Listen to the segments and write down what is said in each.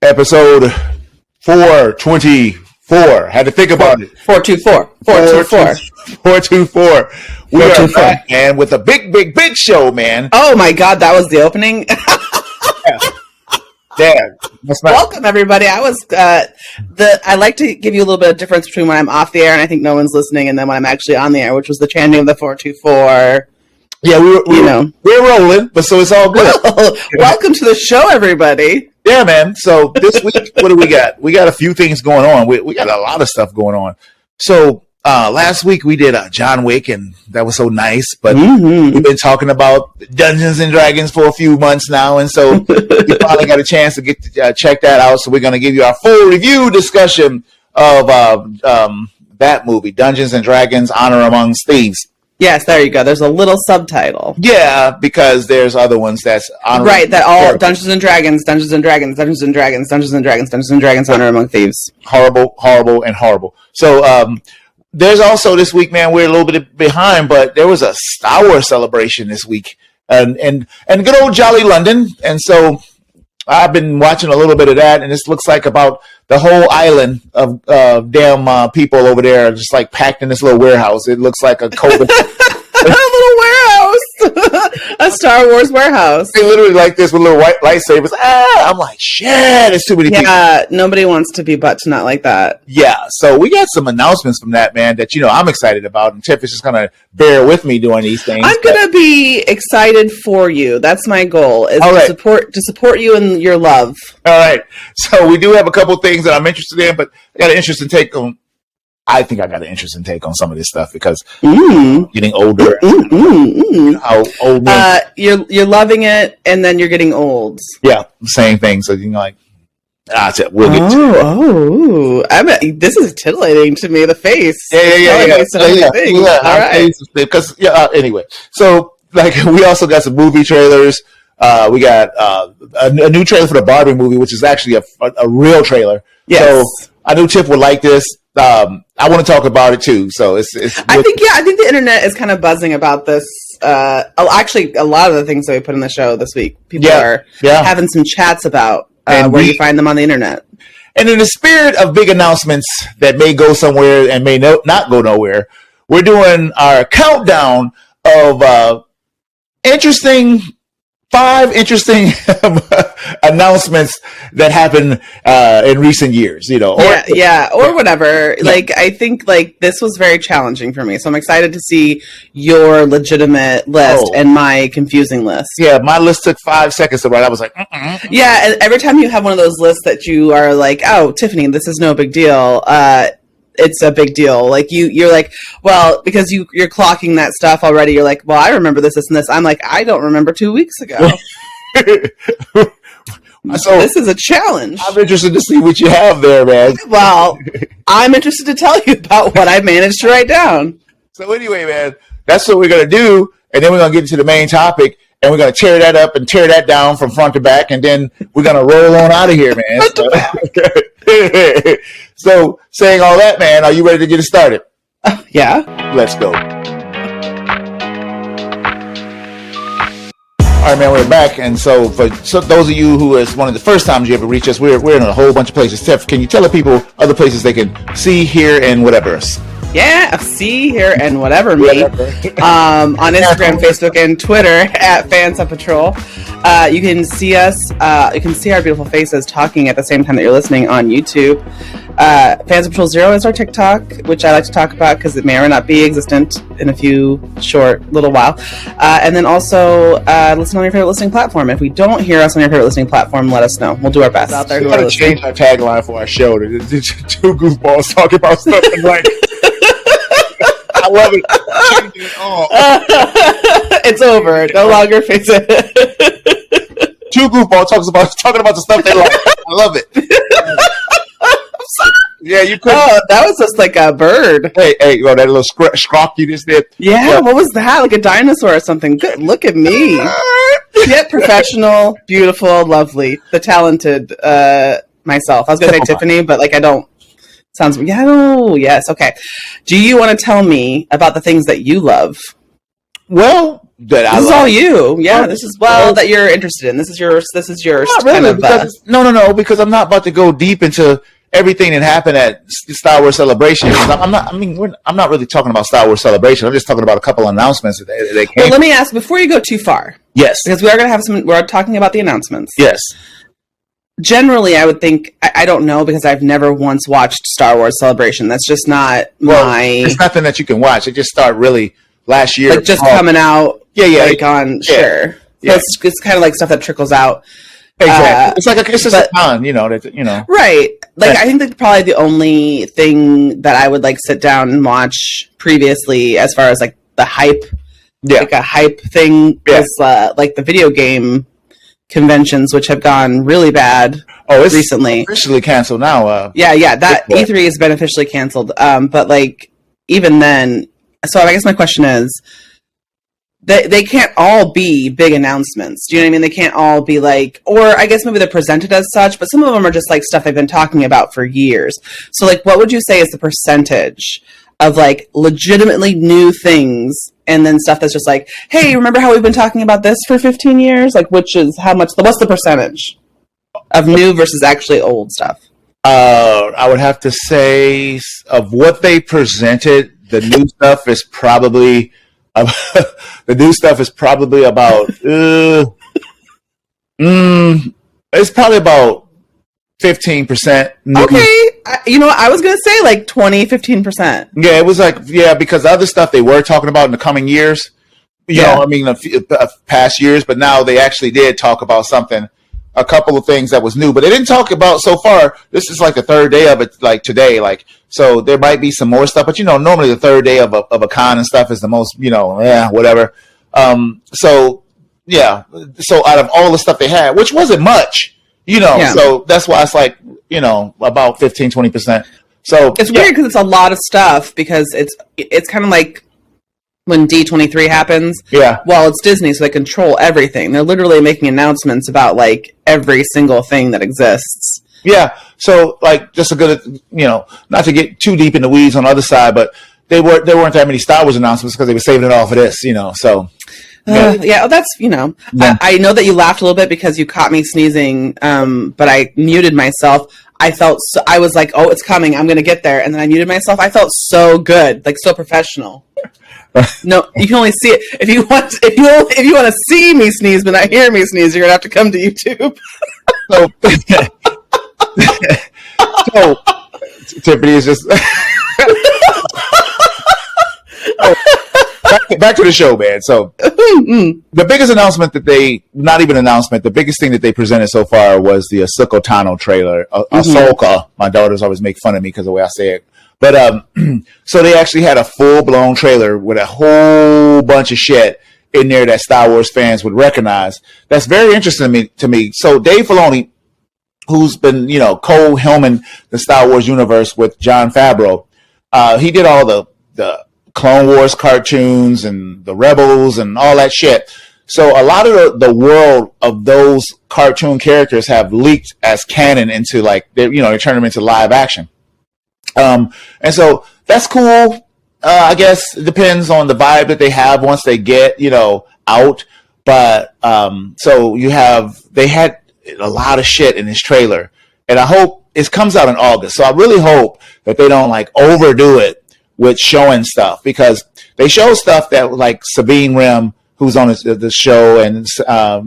episode 424. Had to think about it. 424. 424. 424. We are back, man, with a big show, man. Oh my God, that was the opening. Yeah. Welcome everybody. I like to give you a little bit of difference between when I'm off the air and I think no one's listening, and then when I'm actually on the air, which was the chanting of the 424. Yeah, we're rolling, but so it's all good. Well, welcome to the show, everybody. Yeah, man. So this week, what do we got? We got a few things going on. We got a lot of stuff going on. So last week we did John Wick, and that was so nice. But we've been talking about Dungeons and Dragons for a few months now, and so we finally got a chance to get to check that out. So we're going to give you our full review discussion of that movie, Dungeons and Dragons: Honor Amongst Thieves. Yes, there you go. There's a little subtitle. Yeah, because there's other ones that's right. That all Dungeons and Dragons, Dungeons and Dragons, Dungeons and Dragons, Dungeons and Dragons, Dungeons and Dragons, Honor Among Thieves. Horrible. So there's also this week, man. We're a little bit behind, but there was a Star Wars celebration this week, and good old Jolly London, and so I've been watching a little bit of that, and this looks like about the whole island of damn people over there are just like packed in this little warehouse. It looks like a COVID. A little warehouse. A Star Wars warehouse. They literally like this with little white lightsabers. I'm like, shit, there's too many people. Yeah, nobody wants to be butt to nut like that. Yeah, so we got some announcements from that, man, that, I'm excited about, and Tiff is just going to bear with me doing these things. I'm going to be excited for you. That's my goal, is to support you in your love. All right. So we do have a couple things that I'm interested in, but I got an interesting take on. I think I got an interesting take on some of this stuff because getting older. How old men. You're loving it, and then you're getting old. Yeah, same thing. So we'll get to it. This is tittillating to me. The face. Yeah. All right. Because anyway, so we also got some movie trailers. We got a new trailer for the Barbie movie, which is actually a real trailer. Yes. So I knew Tiff would like this. I want to talk about it too. So it's I think the internet is kind of buzzing about this. Actually, a lot of the things that we put in the show this week, people are having some chats about where you find them on the internet. And in the spirit of big announcements that may go somewhere and may not go nowhere, we're doing our countdown of 5 interesting announcements that happened in recent years, or whatever. Yeah. I think this was very challenging for me, so I'm excited to see your legitimate list and my confusing list. Yeah, my list took 5 seconds to write. I was like, yeah, and every time you have one of those lists that you are like, oh, Tiffany, this is no big deal. It's a big deal. You're like, well, because you're clocking that stuff already. You're like, well, I remember this, and this. I'm like, I don't remember 2 weeks ago. So this is a challenge. I'm interested to see what you have there, man. Well, I'm interested to tell you about what I managed to write down. So anyway, man, that's what we're going to do. And then we're going to get into the main topic, and we're going to tear that up and tear that down from front to back. And then we're going to roll on out of here, man. So saying all that, man, are you ready to get it started? Yeah. Let's go. All right, man, we're back. And so for those of you who is one of the first times you ever reach us, we're in a whole bunch of places. Tiff, can you tell the people other places they can see, hear, and whatever us? Yeah, see, hear, and whatever me. On Instagram, Facebook, and Twitter at Fans of Patrol. You can see us. You can see our beautiful faces talking at the same time that you're listening on YouTube. Fans of Patrol 0 is our TikTok, which I like to talk about because it may or may not be existent in a few short little while. And then also listen on your favorite listening platform. If we don't hear us on your favorite listening platform, let us know. We'll do our best out there. We got to change our tagline for our show. Two goofballs talking about stuff and I love it. It's over. No longer face it. Two goofballs talking about the stuff they like. I love it. I'm sorry. Yeah, you could. Oh, that was just like a bird. Hey, that little scrawk you just did. Yeah, what was that? Like a dinosaur or something. Good. Look at me. Yet professional, beautiful, lovely, the talented myself. I was going to say Tiffany, but I don't. Sounds, yes, okay. Do you want to tell me about the things that you love? Well, that I This is love. all you. Yeah, this is that you're interested in. This is your Not really, no, because I'm not about to go deep into everything that happened at Star Wars Celebration. I'm not. I mean, I'm not really talking about Star Wars Celebration. I'm just talking about a couple announcements that they came. Well, let me ask before you go too far. Yes, because we are going to have some. We're talking about the announcements. Yes. Generally, I would think I don't know because I've never once watched Star Wars Celebration. That's just not my. It's nothing that you can watch. It just started really last year, like just coming out. Yeah, like on sure. Yeah. So it's kind of like stuff that trickles out. Exactly. It's like it's just a con, Right. Like I think that probably the only thing that I would like sit down and watch previously, as far as like the hype, like a hype thing, is like the video game conventions, which have gone really bad. Oh, it's recently officially canceled now. Yeah. That E3 has been officially canceled. But like even then, so I guess my question is. They can't all be big announcements. Do you know what I mean? They can't all be like, or I guess maybe they're presented as such, but some of them are just like stuff they've been talking about for years. So like, what would you say is the percentage of like legitimately new things and then stuff that's just like, hey, remember how we've been talking about this for 15 years? Like, what's the percentage of new versus actually old stuff? I would have to say of what they presented, the new stuff is probably... the new stuff is probably about it's probably about 15%. Okay, I was gonna say like 15%. Yeah, it was like because the other stuff they were talking about in the coming years, past years, but now they actually did talk about something, a couple of things that was new, but they didn't talk about so far. This is like the third day of it, like today, so there might be some more stuff, but normally the third day of a con and stuff is the most, whatever. So out of all the stuff they had, which wasn't much, so that's why it's like, about 15-20%. So it's weird because it's a lot of stuff because it's kind of like when D23 happens. Yeah. Well, it's Disney, so they control everything. They're literally making announcements about like every single thing that exists. Yeah. So like just a good, not to get too deep in the weeds on the other side, but there weren't that many Star Wars announcements because they were saving it all for this, so. Yeah, that's, I know that you laughed a little bit because you caught me sneezing, but I muted myself. I was like, oh, it's coming. I'm going to get there. And then I muted myself. I felt so good, like so professional. No, you can only see it if you want to see me sneeze, but not hear me sneeze. You're gonna have to come to YouTube. So Tiffany is just back to the show, man. So the biggest announcement the biggest thing that they presented so far was the Ahsoka Tano trailer. Ahsoka. My daughters always make fun of me because of the way I say it. But so they actually had a full-blown trailer with a whole bunch of shit in there that Star Wars fans would recognize. That's very interesting to me. So Dave Filoni, who's been, co-helming the Star Wars universe with Jon Favreau, he did all the Clone Wars cartoons and the Rebels and all that shit. So a lot of the world of those cartoon characters have leaked as canon into they turn them into live action. And so that's cool. I guess it depends on the vibe that they have once they get, out. But, so they had a lot of shit in this trailer, and I hope it comes out in August. So I really hope that they don't overdo it with showing stuff, because they show stuff that like Sabine Wren, who's on the show, and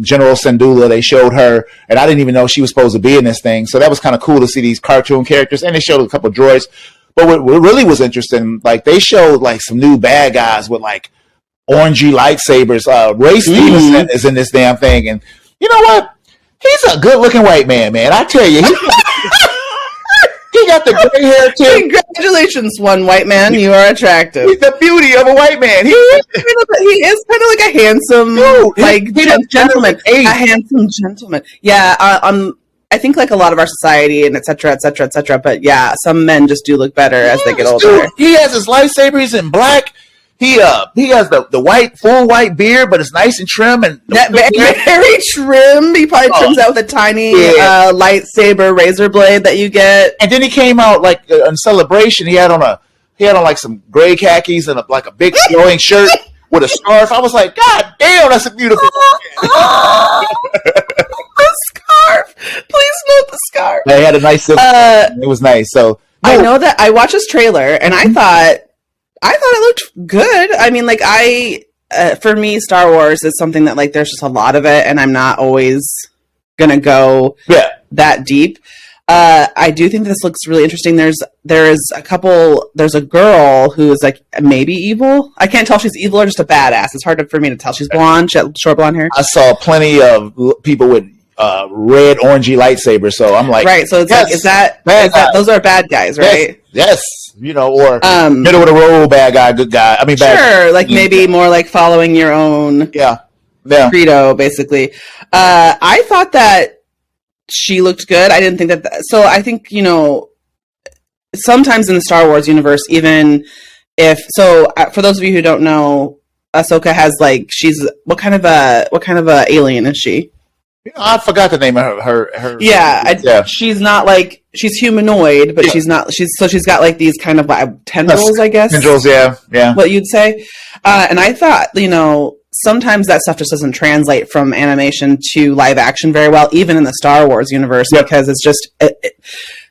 General Syndulla, they showed her, and I didn't even know she was supposed to be in this thing. So that was kind of cool to see these cartoon characters, and they showed a couple of droids. But what really was interesting, they showed some new bad guys with orangey lightsabers. Ray Stevenson is in this damn thing, and you know what? He's a good-looking white man, I tell you. He got the gray hair too. Congratulations, one white man. You are attractive. He's the beauty of a white man. He is kind of like a handsome, gentleman. A handsome gentleman. Yeah. I think a lot of our society and et cetera, et cetera, et cetera. But yeah, some men just do look better as they get older. Dude, he has his lightsaber. He's in black. He has the full white beard, but it's nice and trim and very trim. He probably trims out with a tiny lightsaber razor blade that you get. And then he came out on Celebration. He had on some gray khakis and a big flowing shirt. with a scarf. I was like, God damn, that's a beautiful. The scarf. Please note the scarf. They had a nice. It was nice. So I know that I watched this trailer and I thought it looked good. I mean, like for me, Star Wars is something that like there's just a lot of it, and I'm not always gonna go that deep. I do think this looks really interesting. There's a girl who is like maybe evil. I can't tell if she's evil or just a badass. It's hard for me to tell. She's blonde. She had short blonde hair. I saw plenty of people with red orangey lightsabers, so I'm like, right. So it's like, is that those are bad guys, right? Yes. You know, or middle of the road, bad guy, good guy. I mean, sure, like maybe more like following your own credo, basically. I thought that she looked good. I didn't think that. So I think, you know, sometimes in the Star Wars universe, even if for those of you who don't know, Ahsoka has like she's what kind of a alien is she? I forgot the name of her. She's not like she's humanoid, but she's not. She's got like these kind of like tendrils, I guess. Tendrils, yeah. What you'd say, and I thought, you know, sometimes that stuff just doesn't translate from animation to live action very well, even in the Star Wars universe, because it's just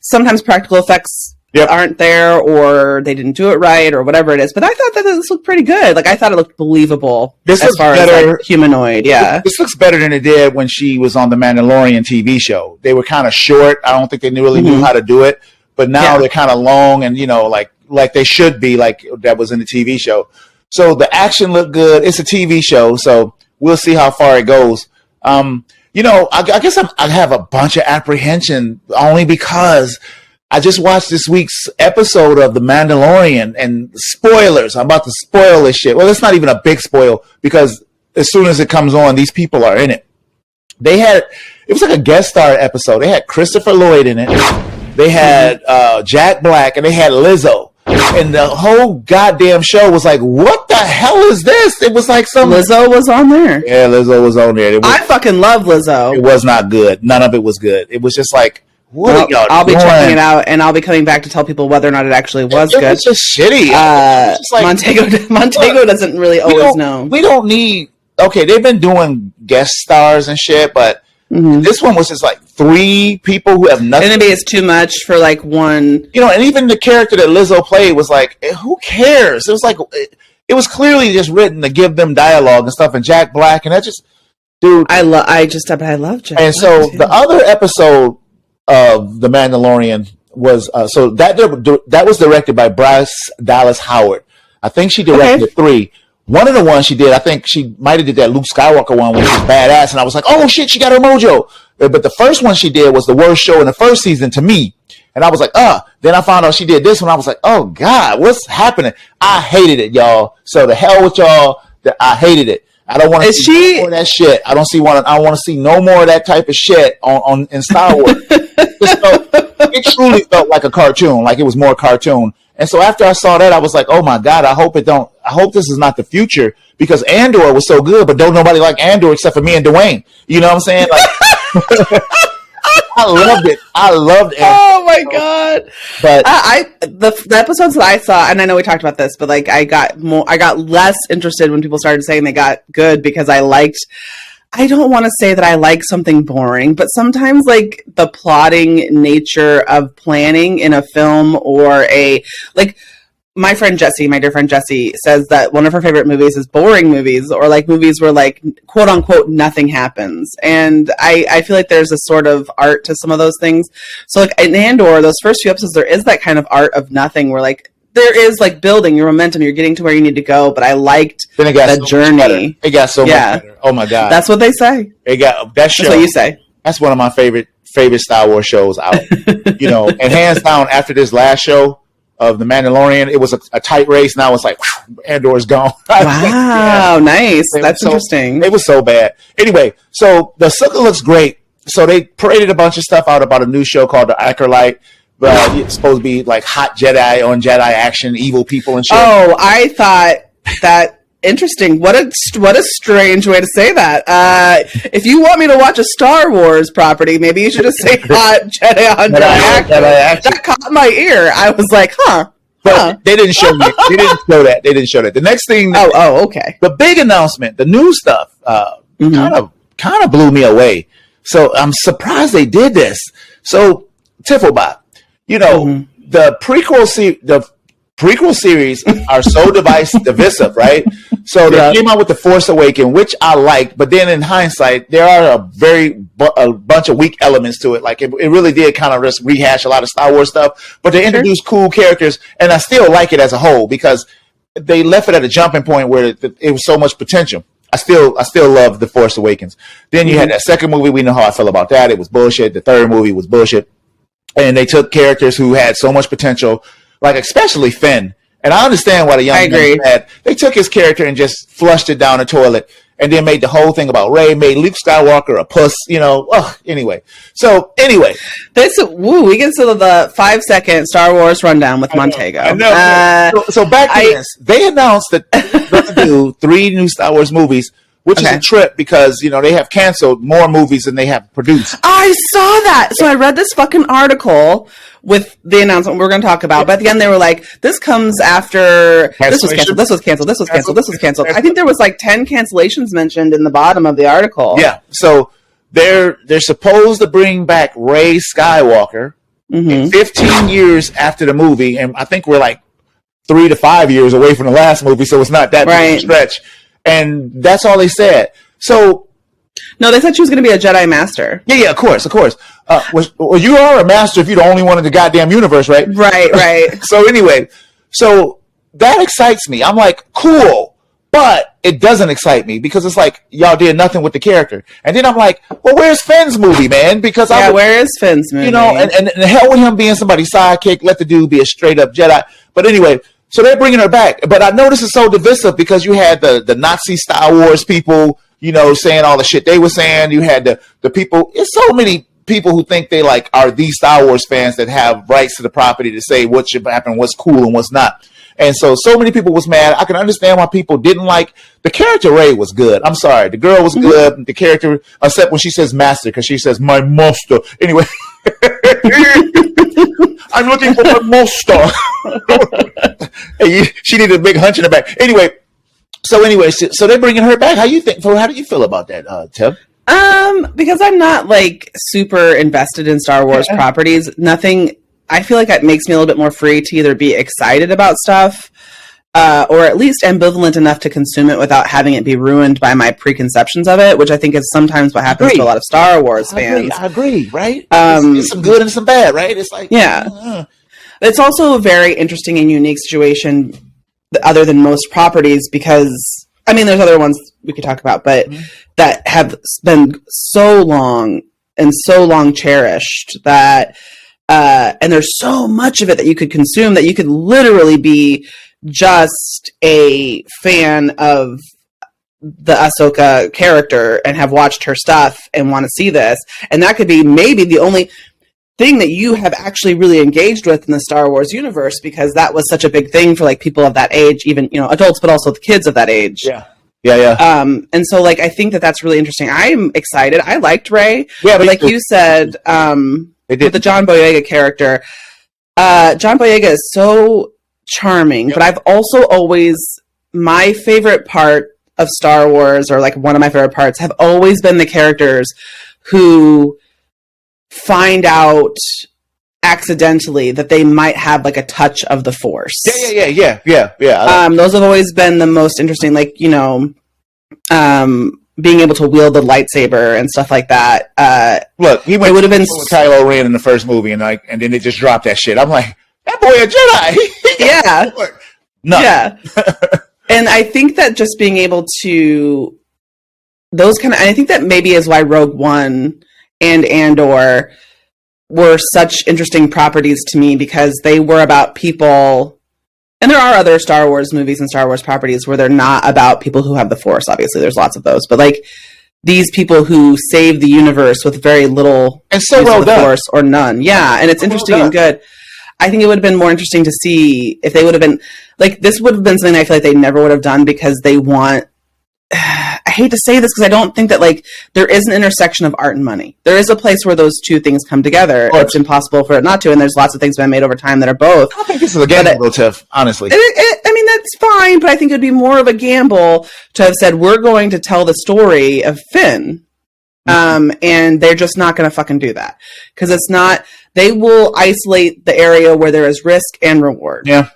sometimes practical effects aren't there, or they didn't do it right, or whatever it is. But I thought that this looked pretty good. Like I thought it looked believable as far as like, humanoid. Yeah, this looks better than it did when she was on the Mandalorian TV show. They were kind of short. I don't think they really knew how to do it. But now they're kind of long, and you know, like they should be, like that was in the TV show. So the action looked good. It's a TV show, so we'll see how far it goes. You know, I guess I have a bunch of apprehension only because I just watched this week's episode of The Mandalorian, and spoilers. I'm about to spoil this shit. Well, it's not even a big spoil because as soon as it comes on, these people are in it. It was like a guest star episode. They had Christopher Lloyd in it. They had Jack Black, and they had Lizzo. And the whole goddamn show was like, what the hell is this? It was like Lizzo was on there. Yeah, Lizzo was on there. I fucking love Lizzo. It was not good. None of it was good. It was just like, I'll be checking it out, and I'll be coming back to tell people whether or not it actually was good. It's just shitty. Just like, Montego doesn't really always know. We don't need. Okay, they've been doing guest stars and shit, but this one was just like 3 people who have nothing. And maybe it's too much for like one. You know, and even the character that Lizzo played was like, who cares? It was like, it was clearly just written to give them dialogue and stuff. And Jack Black, and that just, dude. I love Jack. And so the other episode of The Mandalorian was that was directed by Bryce Dallas Howard. I think she directed 3. One of the ones she did, I think she might have did that Luke Skywalker one, which was badass, and I was like, oh shit, she got her mojo. But the first one she did was the worst show in the first season to me, and I was like, Then I found out she did this one. I was like, oh god, what's happening? I hated it, y'all. So the hell with y'all. I hated it. I don't want to see more of that shit. I want to see no more of that type of shit in Star Wars. It truly felt like a cartoon, like it was more cartoon. And so after I saw that, I was like, oh my god, I hope this is not the future, because Andor was so good, but don't nobody like Andor except for me and Dwayne. You know what I'm saying? Like, I loved it. I loved it. Oh my god! But the episodes that I saw, and I know we talked about this, but like I got less interested when people started saying they got good, because I don't want to say that I like something boring, but sometimes like the plotting nature of planning in a film or my dear friend Jessie says that one of her favorite movies is boring movies, or like movies where like quote unquote nothing happens. And I feel like there's a sort of art to some of those things. So like in Andor, those first few episodes, there is that kind of art of nothing where like there is like building your momentum, you're getting to where you need to go, but I liked the journey. It got so much better. Oh my god. That's what they say. That's what you say. That's one of my favorite Star Wars shows out. You know, and hands down, after this last show of The Mandalorian, it was a tight race. Now it's like, Andor's gone. Wow, nice. That's interesting. It was so bad. Anyway, so the Ahsoka looks great. So they paraded a bunch of stuff out about a new show called The Acolyte. It's supposed to be like hot Jedi on Jedi action, evil people and shit. Oh, I thought that interesting. What a strange way to say that. If you want me to watch a Star Wars property, maybe you should just say hot Jedi on Jedi action. That caught my ear. I was like, huh. But they didn't show me. They didn't show that. They didn't show that. The next thing. Okay. The big announcement, the new stuff, kind of blew me away. So I'm surprised they did this. So Tifflebot, the prequel series are so divisive, right? So they came out with The Force Awakens, which I liked, but then in hindsight, there are a bunch of weak elements to it. Like it really did kind of just rehash a lot of Star Wars stuff, but they introduced cool characters, and I still like it as a whole because they left it at a jumping point where it was so much potential. I still love The Force Awakens. Then you had that second movie. We know how I feel about that. It was bullshit. The third movie was bullshit. And they took characters who had so much potential, like especially Finn. And I understand why the young man had. They took his character and just flushed it down the toilet, and then made the whole thing about Rey, made Luke Skywalker a puss. Anyway. We get to the 5-second Star Wars rundown with Montego. I know. So back to this, they announced that they're going to do 3 new Star Wars movies, which is a trip because, they have canceled more movies than they have produced. I saw that. So I read this fucking article with the announcement we're going to talk about. But at the end, they were like, this comes after this was canceled, this was canceled, this was canceled, this was canceled. I think there was like 10 cancellations mentioned in the bottom of the article. Yeah. So they're supposed to bring back Rey Skywalker 15 years after the movie. And I think we're like 3 to 5 years away from the last movie. So it's not that big a stretch. And that's all they said. So, no, they said she was going to be a Jedi Master. Yeah, of course. Well, you are a master if you're the only one in the goddamn universe, right? Right. So anyway, that excites me. I'm like, cool, but it doesn't excite me because it's like y'all did nothing with the character. And then I'm like, well, where's Finn's movie, man? Because where is Finn's movie? And the hell with him being somebody's sidekick. Let the dude be a straight up Jedi. But anyway. So they're bringing her back. But I know this is so divisive because you had the Nazi Star Wars people, saying all the shit they were saying. You had the people. It's so many people who think they are these Star Wars fans that have rights to the property to say what should happen, what's cool and what's not. And so many people was mad. I can understand why people didn't like the character. Rey was good. I'm sorry. The girl was good. The character, except when she says master, because she says my master. Anyway. I'm looking for my master. She needed a big hunch in her back. Anyway, so they're bringing her back. How do you feel about that, Tim? Because I'm not super invested in Star Wars properties. Nothing. I feel like it makes me a little bit more free to either be excited about stuff, or at least ambivalent enough to consume it without having it be ruined by my preconceptions of it, which I think is sometimes what happens to a lot of Star Wars fans. I agree, right? It's some good and some bad, right? It's like, It's also a very interesting and unique situation other than most properties because, there's other ones we could talk about, but that have been so long cherished that, and there's so much of it that you could consume that you could literally be just a fan of the Ahsoka character and have watched her stuff and want to see this. And that could be maybe the only thing that you have actually really engaged with in the Star Wars universe because that was such a big thing for people of that age, even, adults, but also the kids of that age. Yeah. And so I think that that's really interesting. I'm excited. I liked Rey. Yeah. But like you said, with the John Boyega character, John Boyega is so charming, but I've also always, my favorite part of Star Wars, or one of my favorite parts, have always been the characters who find out accidentally that they might have a touch of the Force. Yeah. Those have always been the most interesting, being able to wield the lightsaber and stuff like that. Look, he would have been Kylo Ren in the first movie, and then they just dropped that shit. I'm like, that boy a Jedi. Yeah. And I think that just being able to I think that maybe is why Rogue One and Andor were such interesting properties to me, because they were about people, and there are other Star Wars movies and Star Wars properties where they're not about people who have the Force. Obviously, there's lots of those, but these people who save the universe with very little and so well done. Force or none. Yeah, and it's interesting and good. I think it would have been more interesting to see if they would have been this would have been something I feel like they never would have done because they want. I hate to say this because I don't think that like there is an intersection of art and money. There is a place where those two things come together. It's impossible for it not to, and there's lots of things been made over time that are both. I think this is a gamble, Tiff, honestly. I mean, that's fine, but I think it would be more of a gamble to have said, we're going to tell the story of Finn. And they're just not going to fucking do that. Because it's not, they will isolate the area where there is risk and reward. Yeah.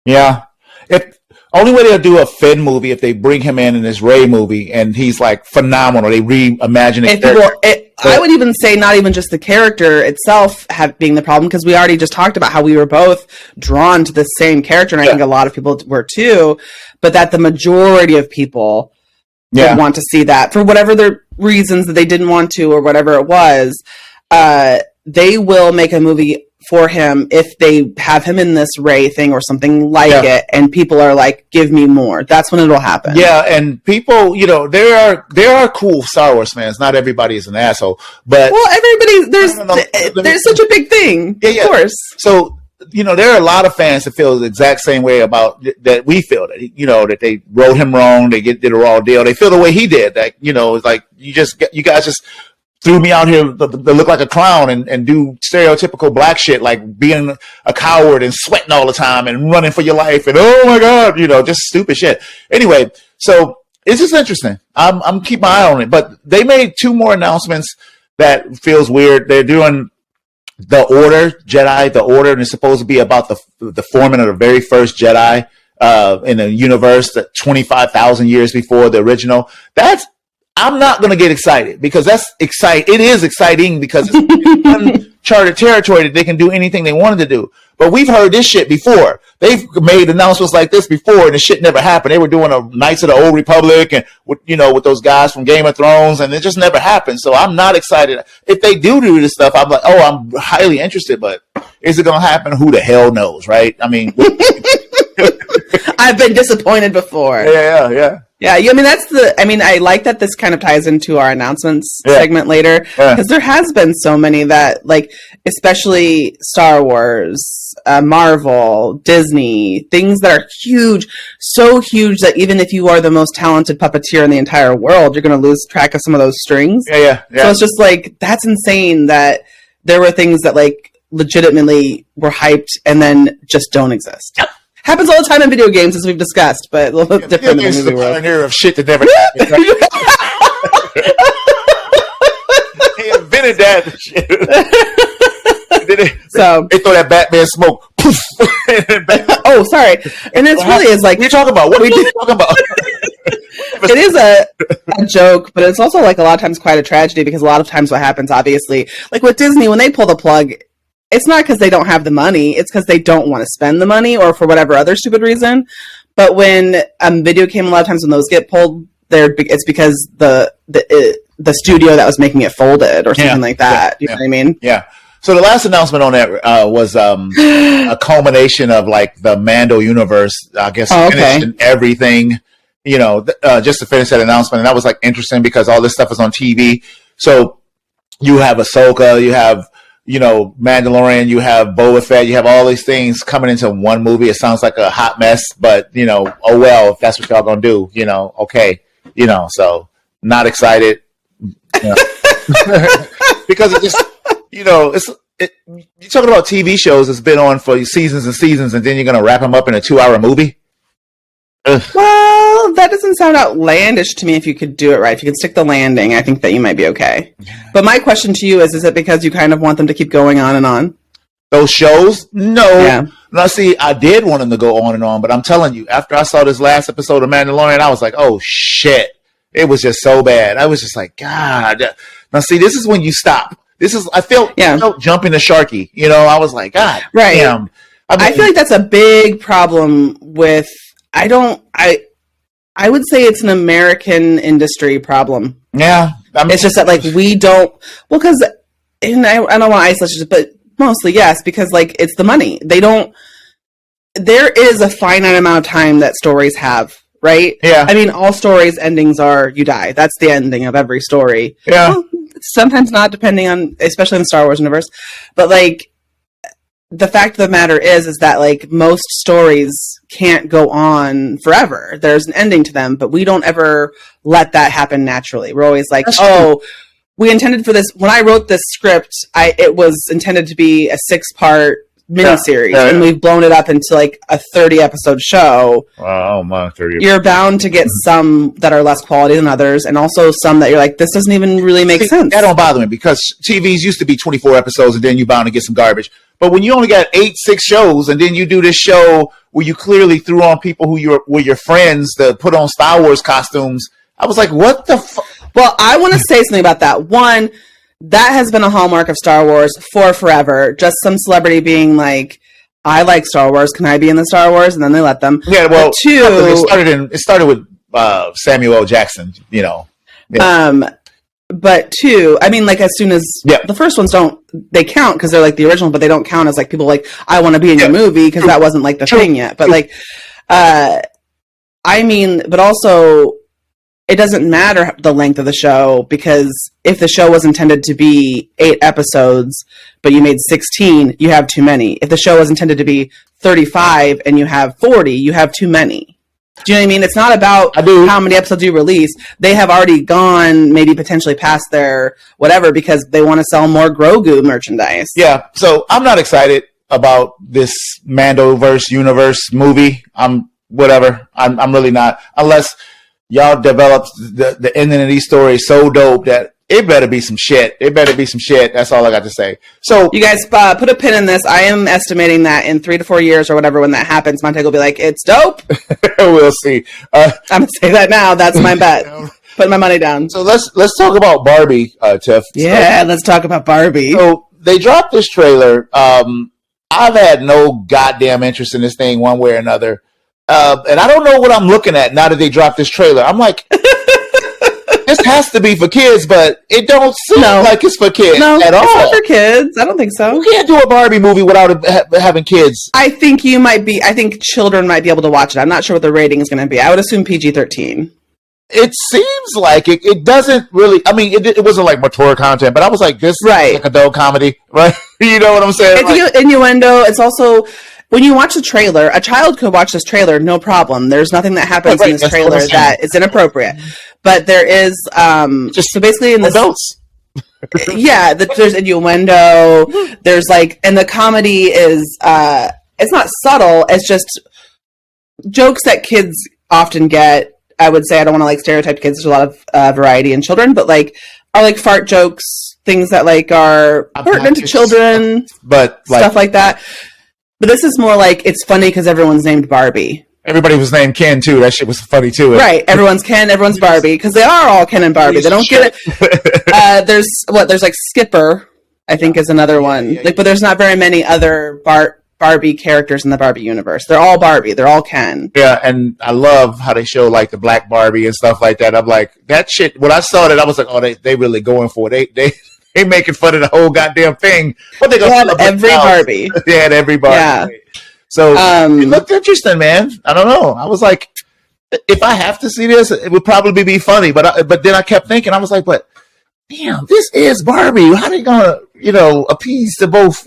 If only way they'll do a Finn movie if they bring him in this Rey movie and he's like phenomenal. They reimagine it. I would even say not even just the character itself being the problem, because we already just talked about how we were both drawn to the same character, and I think a lot of people were too, but that the majority of people would want to see that for whatever their reasons that they didn't want to or whatever it was. They will make a movie for him if they have him in this Rey thing or something like it, and people are like, give me more. That's when it'll happen. Yeah, and people, there are cool Star Wars fans. Not everybody is an asshole, but there's such a big thing. Of course. So there are a lot of fans that feel the exact same way about that we feel that that they wrote him wrong. They did a raw deal. They feel the way he did. That it's like you guys just threw me out here to look like a clown and do stereotypical black shit, like being a coward and sweating all the time and running for your life and oh my god, just stupid shit. Anyway, so it's just interesting. I'm keeping my eye on it. But they made 2 more announcements that feels weird. They're doing the Order, and it's supposed to be about the forming of the very first Jedi in the universe, that 25,000 years before the original. I'm not going to get excited because that's exciting. It is exciting because it's uncharted territory that they can do anything they wanted to do. But we've heard this shit before. They've made announcements like this before, and the shit never happened. They were doing a Knights of the Old Republic and with those guys from Game of Thrones, and it just never happened. So I'm not excited. If they do this stuff, I'm like, oh, I'm highly interested. But is it going to happen? Who the hell knows, right? I mean, I've been disappointed before. Yeah. Yeah, I mean, I like that this kind of ties into our announcements segment later, because there has been so many that, like, especially Star Wars, Marvel, Disney, things that are huge, so huge that even if you are the most talented puppeteer in the entire world, you're going to lose track of some of those strings. Yeah. So it's just like, that's insane that there were things that, like, legitimately were hyped and then just don't exist. Yep. Happens all the time in video games, as we've discussed, but a little different in the movie world. Pioneer of shit that never happened. Right? He invented that shit. They throw that Batman smoke. Poof. Oh, sorry. And it's really is like, what are you talking about? What are you talking about? It is a joke, but it's also like a lot of times quite a tragedy, because a lot of times what happens, obviously, like with Disney, when they pull the plug, it's not because they don't have the money. It's because they don't want to spend the money or for whatever other stupid reason. But when video came, a lot of times when those get pulled, it's because the studio that was making it folded or something like that. You know what I mean? Yeah. So the last announcement on that was a culmination of like the Mando universe, I guess, finishing everything, just to finish that announcement. And that was like interesting because all this stuff is on TV. So you have Ahsoka, you have Mandalorian, you have Boba Fett, you have all these things coming into one movie. It sounds like a hot mess, but oh well, if that's what y'all gonna do, okay, so not excited, because it just, you're talking about TV shows that's been on for seasons and seasons, and then you're gonna wrap them up in a 2-hour movie. Ugh. Well, that doesn't sound outlandish to me. If you could do it right, if you could stick the landing, I think that you might be okay. But my question to you is it because you kind of want them to keep going on and on? Those shows? No. Yeah. Now, see, I did want them to go on and on, but I'm telling you, after I saw this last episode of Mandalorian, I was like, oh, shit. It was just so bad. I was just like, God. Now, see, this is when you stop. I felt jumping the Sharky. I was like, God. Right. Damn. I feel like that's a big problem with... I would say it's an American industry problem. Yeah. It's just that, like, we don't... Well, because... And I don't want to isolate it, but mostly, yes, because, like, it's the money. They don't... There is a finite amount of time that stories have, right? Yeah. I mean, all stories' endings are you die. That's the ending of every story. Yeah. Well, sometimes not, depending on... Especially in the Star Wars universe. But, like... the fact of the matter is that like most stories can't go on forever. There's an ending to them, but we don't ever let that happen naturally. We're always like, we intended for this. When I wrote this script, it was intended to be a 6-part miniseries, and we've blown it up into like a 30-episode show. Oh my, 30. You're bound to get some that are less quality than others, and also some that you're like, this doesn't even really make sense. That don't bother me because TVs used to be 24 episodes, and then you bound to get some garbage. But when you only got 6 shows, and then you do this show where you clearly threw on people who were your friends to put on Star Wars costumes, I was like, what the fuck? Well, I want to say something about that. One, that has been a hallmark of Star Wars for forever. Just some celebrity being like, I like Star Wars. Can I be in the Star Wars? And then they let them. Yeah, well, but two, it started with Samuel L. Jackson, you know. Yeah. But two, I mean, like as soon as the first ones they count because they're like the original, but they don't count as like people like, I want to be in your movie because that wasn't like the thing yet. But like, I mean, but also it doesn't matter the length of the show because if the show was intended to be 8 episodes, but you made 16, you have too many. If the show was intended to be 35 and you have 40, you have too many. Do you know what I mean? It's not about how many episodes you release. They have already gone maybe potentially past their whatever because they want to sell more Grogu merchandise. Yeah. So I'm not excited about this Mandoverse universe movie. I'm really not, unless y'all developed the ending of these stories so dope that it better be some shit. It better be some shit. That's all I got to say. So you guys put a pin in this. I am estimating that in 3 to 4 years or whatever, when that happens, Montag will be like, it's dope. We'll see. I'm going to say that now. That's my bet. Put my money down. So let's talk about Barbie, Tiff. Yeah, let's talk about Barbie. So they dropped this trailer. I've had no goddamn interest in this thing one way or another. And I don't know what I'm looking at now that they dropped this trailer. I'm like, this has to be for kids, but it don't seem like it's for kids at all. It's not for kids. I don't think so. You can't do a Barbie movie without having kids. I think children might be able to watch it. I'm not sure what the rating is going to be. I would assume PG-13. It seems like it doesn't really. I mean, it wasn't like mature content, but I was like, this is like adult comedy, right? You know what I'm saying? It's innuendo. It's also, when you watch the trailer, a child could watch this trailer, no problem. There's nothing that happens in this trailer that is inappropriate. But there is, so basically in this... Adults. There's innuendo. There's like, and the comedy is, it's not subtle. It's just jokes that kids often get. I would say, I don't want to like stereotype kids. There's a lot of variety in children, but like, are like fart jokes, things that like are pertinent to children, but like, stuff like that. But this is more like, it's funny because everyone's named Barbie. Everybody was named Ken too. That shit was funny too. Right. Everyone's Ken, everyone's Barbie, because they are all Ken and Barbie. They don't get it. There's like Skipper, I think is another one. Like, but there's not very many other Barbie characters in the Barbie universe. They're all Barbie. They're all Ken. Yeah, and I love how they show like the black Barbie and stuff like that. I'm like, that shit. When I saw that, I was like, oh, they really going for it. They making fun of the whole goddamn thing. But they had every Barbie. They had every Barbie. Yeah. So it looked interesting, man. I don't know. I was like, if I have to see this, it would probably be funny. But then I kept thinking, I was like, but damn, this is Barbie. How they gonna, appease to both,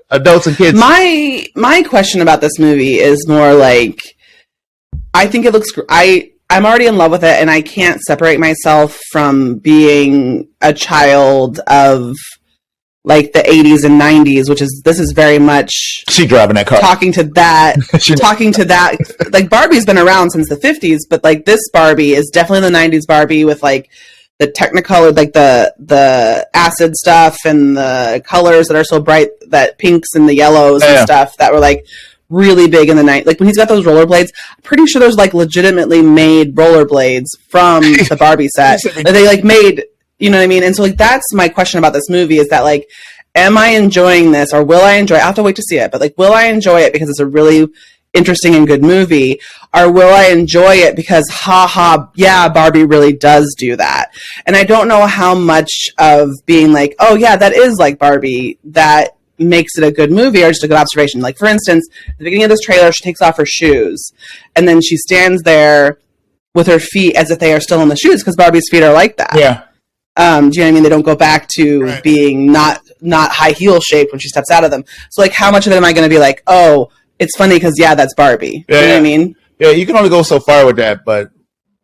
adults and kids? My question about this movie is more like, I think it looks. I'm already in love with it, and I can't separate myself from being a child of like the 80s and 90s, this is very much she driving that car, talking to that. Like Barbie's been around since the 50s, but like this Barbie is definitely the 90s Barbie with like the Technicolor, like the acid stuff and the colors that are so bright, that pinks and the yellows and stuff that were like really big in the night. Like when he's got those rollerblades, I'm pretty sure there's like legitimately made rollerblades from the Barbie set that they like made. You know what I mean? And so like that's my question about this movie, is that like, am I enjoying this, or will I enjoy it? I have to wait to see it, but like, will I enjoy it because it's a really interesting and good movie, or will I enjoy it because Barbie really does do that? And I don't know how much of being like, oh yeah, that is like Barbie, that makes it a good movie, or just a good observation. Like for instance, at the beginning of this trailer, she takes off her shoes and then she stands there with her feet as if they are still in the shoes, because Barbie's feet are like that. Yeah. Do you know what I mean? They don't go back to being not not high heel shaped when she steps out of them. So like, how much of it am I going to be like, oh, it's funny because that's Barbie. Yeah, you know what I mean? Yeah, you can only go so far with that, but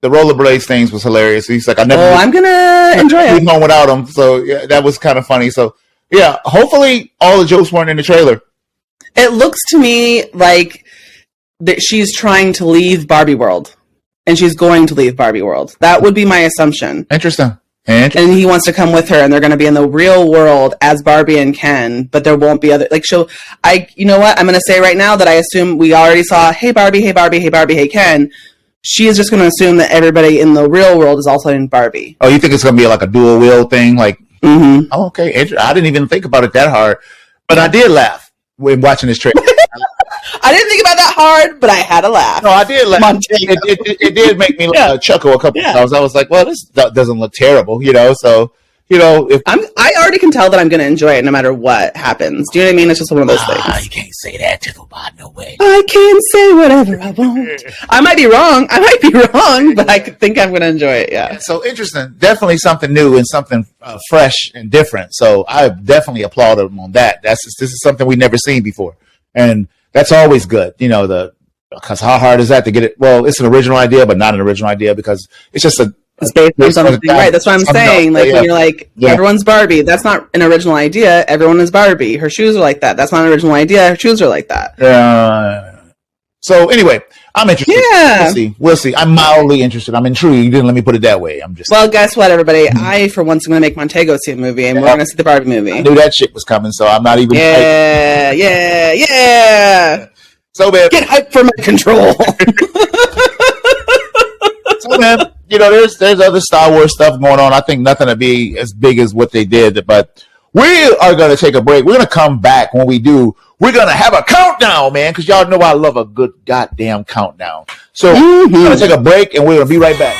the rollerblades things was hilarious. He's like, I'm gonna enjoy it. Going without them, so yeah, that was kind of funny. So yeah, hopefully all the jokes weren't in the trailer. It looks to me like that she's trying to leave Barbie World, and she's going to leave Barbie World. That would be my assumption. Interesting. And he wants to come with her, and they're going to be in the real world as Barbie and Ken, but there won't be other, like, you know what? I'm going to say right now that I assume we already saw, hey Barbie, hey Barbie, hey Barbie, hey Ken. She is just going to assume that everybody in the real world is also in Barbie. Oh, you think it's going to be like a dual wheel thing? Like, oh, okay. I didn't even think about it that hard, but I did laugh when watching this trailer. I didn't think about that hard, but I had a laugh. No, I did laugh. It did make me chuckle a couple times. I was like, well, this doesn't look terrible, So, if I already can tell that I'm going to enjoy it no matter what happens. Do you know what I mean? It's just one of those things. You can't say that to nobody, no way. I can say whatever I want. I might be wrong, but I think I'm going to enjoy it. Yeah. So interesting. Definitely something new and something fresh and different. So I definitely applaud them on that. This is something we've never seen before, and that's always good. Because how hard is that to get it? Well, it's an original idea, but not an original idea because it's just it's based on something, right? That's what I'm saying. Like when you're like, everyone's Barbie. That's not an original idea. Everyone is Barbie. Her shoes are like that. That's not an original idea. Her shoes are like that. So anyway, I'm interested. Yeah. We'll see. I'm mildly interested. I'm intrigued. You didn't let me put it that way. Well, guess what, everybody? I, for once, am going to make Montego see a movie, and we're going to see the Barbie movie. I knew that shit was coming, so I'm not even. Yeah. So, man, get hyped for my control. So, man, there's other Star Wars stuff going on. I think nothing to be as big as what they did, but we are going to take a break. We're going to come back. When we do, we're going to have a countdown, man, because y'all know I love a good goddamn countdown. So we're going to take a break, and we're going to be right back.